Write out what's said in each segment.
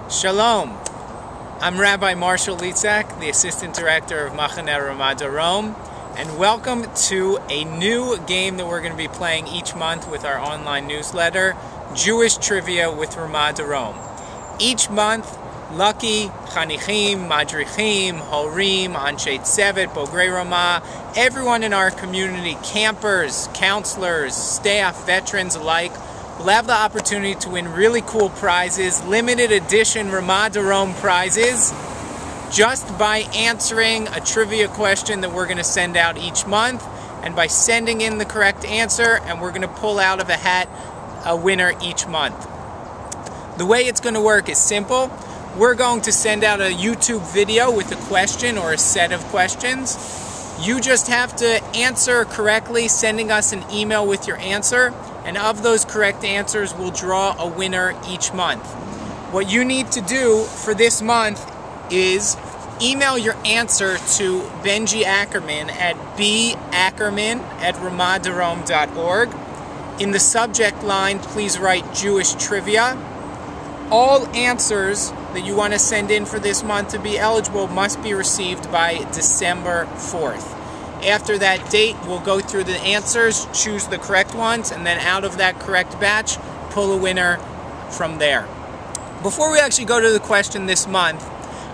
Shalom. I'm Rabbi Marshall Litzak, the Assistant Director of Machaneh Ramah Darom, and welcome to a new game that we're going to be playing each month with our online newsletter, Jewish Trivia with Ramah Darom. Each month, lucky Chanichim, Madrichim, Horim, Anshe Tzevet, Bogrei Ramah, everyone in our community, campers, counselors, staff, veterans alike, will have the opportunity to win really cool prizes, limited edition Ramah Darom prizes, just by answering a trivia question that we're going to send out each month, and by sending in the correct answer, and we're going to pull out of a hat a winner each month. The way it's going to work is simple. We're going to send out a YouTube video with a question or a set of questions. You just have to answer correctly, sending us an email with your answer, and of those correct answers, we'll draw a winner each month. What you need to do for this month is email your answer to Benji Ackerman at backerman@ramahdarom.org. In the subject line, please write Jewish Trivia. All answers that you want to send in for this month to be eligible must be received by December 4th. After that date, we'll go through the answers, choose the correct ones, and then out of that correct batch, pull a winner from there. Before we actually go to the question this month,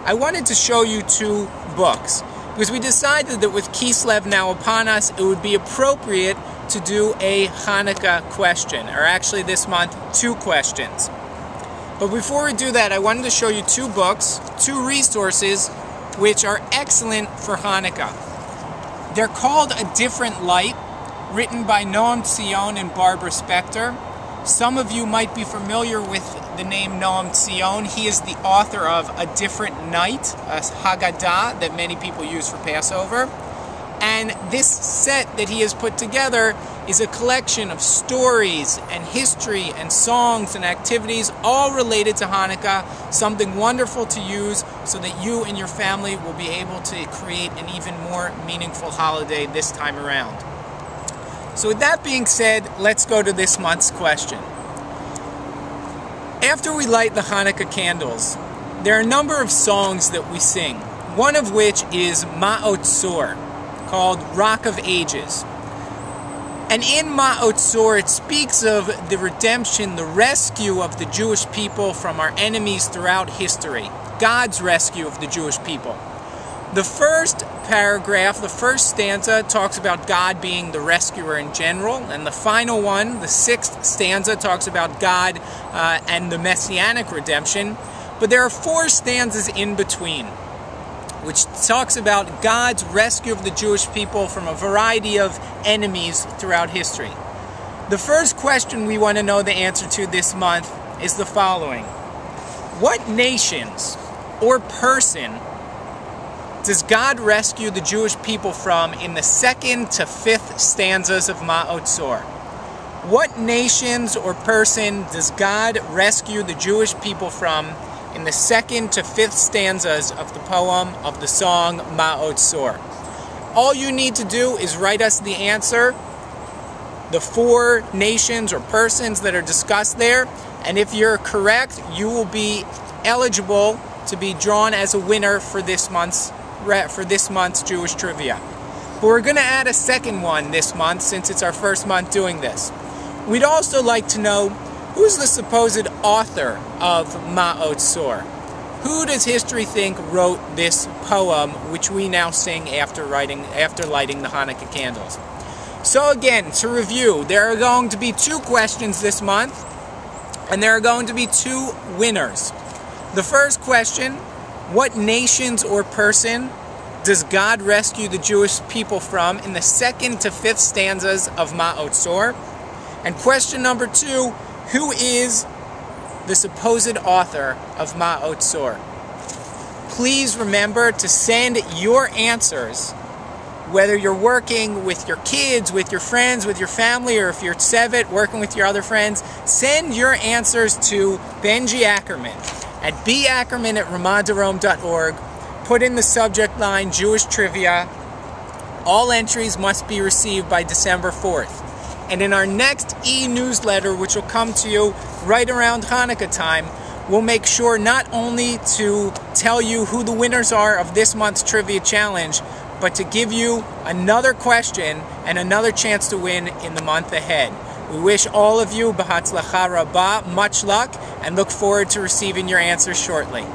I wanted to show you two books, because we decided that with Kislev now upon us, it would be appropriate to do a Hanukkah question, or actually this month, two questions. But before we do that, I wanted to show you two books, two resources, which are excellent for Hanukkah. They're called A Different Light, written by Noam Tzion and Barbara Spector. Some of you might be familiar with the name Noam Tzion. He is the author of A Different Night, a Haggadah that many people use for Passover. And this set that he has put together is a collection of stories and history and songs and activities all related to Hanukkah, something wonderful to use so that you and your family will be able to create an even more meaningful holiday this time around. So with that being said, let's go to this month's question. After we light the Hanukkah candles, there are a number of songs that we sing, one of which is Ma'ot Tzor, called Rock of Ages. And in Ma'ot Tzor, it speaks of the redemption, the rescue of the Jewish people from our enemies throughout history. God's rescue of the Jewish people. The first paragraph, the first stanza, talks about God being the rescuer in general. And the final one, the sixth stanza, talks about God and the messianic redemption. But there are four stanzas in between, which talks about God's rescue of the Jewish people from a variety of enemies throughout history. The first question we want to know the answer to this month is the following. What nations or person does God rescue the Jewish people from in the second to fifth stanzas of Ma'ot Tzor? What nations or person does God rescue the Jewish people from in the second to fifth stanzas of the poem, of the song Ma'ot Tzor? All you need to do is write us the answer, the four nations or persons that are discussed there, and if you're correct, you will be eligible to be drawn as a winner for this month's Jewish Trivia. But we're going to add a second one this month since it's our first month doing this. We'd also like to know who's the supposed author of Ma'ot Tzor. Who does history think wrote this poem, which we now sing after lighting the Hanukkah candles? So again, to review, there are going to be two questions this month, and there are going to be two winners. The first question, what nations or person does God rescue the Jewish people from in the second to fifth stanzas of Ma'ot Tzor? And question number two, who is the supposed author of Ma'ot Tzor? Please remember to send your answers, whether you're working with your kids, with your friends, with your family, or if you're Tzevet, working with your other friends, send your answers to Benji Ackerman at backerman@ramahdarom.org. Put in the subject line Jewish Trivia. All entries must be received by December 4th. And in our next e-newsletter, which will come to you right around Hanukkah time, we'll make sure not only to tell you who the winners are of this month's Trivia Challenge, but to give you another question and another chance to win in the month ahead. We wish all of you B'hatzlacha Rabbah, much luck, and look forward to receiving your answers shortly.